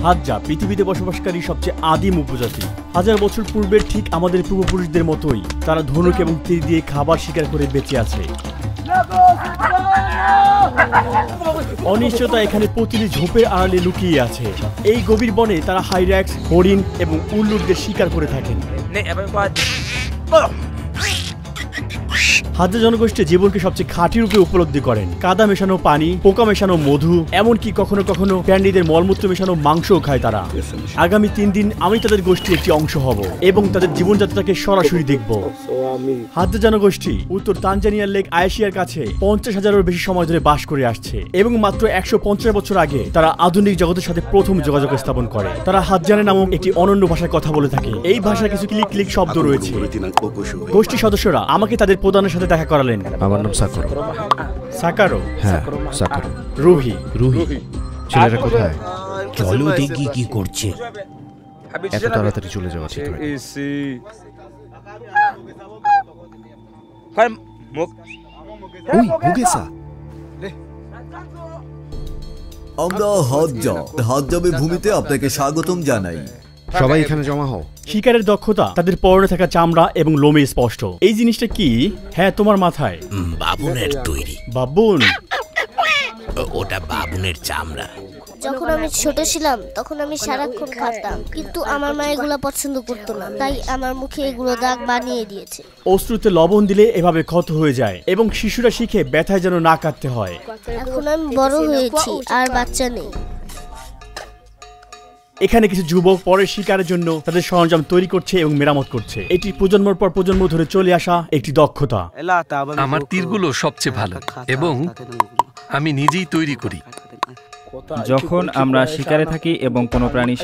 Hadza পৃথিবীতে বসবাসকারী সবচেয়ে আদিম উপজাতি। হাজার বছর পূর্বের ঠিক আমাদের পূর্বপুরুষদের মতোই তারা ধনুক এবং তীর দিয়ে খাবার শিকার করে বেঁচে আছে। অনিশ্চয়তা এখানে প্রতিটি ঝোপের আড়ালে লুকিয়ে আছে। এই গভীর বনে তারা হাইরাক্স, হরিণ এবং উল্লুকদের শিকার করে থাকেন। হাজ্জা জনগোষ্ঠী জীবনকে সবচেয়ে খাঁটি রূপে উপলব্ধি করেন। কাদা মেশানো পানি, পোকা মেশানো মধু, এমনকি কখনো কখনো প্যান্ডিদের মলমূত্র মেশানো মাংসও খায় তারা। আগামী 3 দিন আমি তাদের গোষ্ঠীর একটি অংশ হব এবং তাদের জীবনযাত্রাকে সরাসরি দেখব। হাজ্জা জনগোষ্ঠী উত্তর তানজানিয়ার লেক আয়েশিয়ার কাছে 50,000-এরও বেশি সময় ধরে বাস করে আসছে এবং মাত্র 150 বছর আগে তারা আধুনিক জগতের সাথে প্রথম যোগাযোগ স্থাপন করে। তারা হাজ্জানে নামক একটি অনন্য ভাষায় কথা বলে থাকে। এই ভাষায় কিছু ক্লিক ক্লিক শব্দ রয়েছে। গোষ্ঠীর সদস্যরা আমাকে তাদের প্রধানের সাথে দেখা করালেন। আমার নাম সাকারো। সাকারো? হ্যাঁ, সাকারো। রুহি? রুহি। ছেলেরা কোথায়? চলো দেখি কি করছে। এত তাড়াতাড়ি চলে যাওয়া ঠিক হয়। ওই মুগেসা। আমরা হাজ্জাবে ভূমিতে আপনাকে স্বাগতম জানাই। সবাই এখানে জমা হও। শিকারের দক্ষতা তাদের পরনে থাকা চামড়া এবং লোমে স্পষ্ট। এই জিনিসটা কি? হ্যাঁ, তোমার মাথায়। বাবুনের তৈরি। বাবুন? ওটা বাবুনের চামড়া। যখন আমি ছোট ছিলাম তখন আমি সারাক্ষণ খাতাম, কিন্তু আমার মা এগুলো পছন্দ করতো না, তাই আমার মুখে এগুলো দাগ বানিয়ে দিয়েছে। অশ্রুতে লবণ দিলে এভাবে ক্ষত হয়ে যায় এবং শিশুরা শিখে ব্যথায় যেন না কাটতে হয়। এখন আমি বড় হয়েছি আর বাচ্চা নেই। এখানে কিছু যুবক পরের শিকারের জন্য তাদের সরঞ্জাম তৈরি করছে এবং মেরামত করছে। এটি প্রজন্মের পর প্রজন্ম ধরে চলে আসা একটি দক্ষতা। আমার তীরগুলো সবচেয়ে ভালো এবং আমি নিজেই তৈরি করি। যখন আমরা শিকারে থাকি এবং কোনো প্রাণী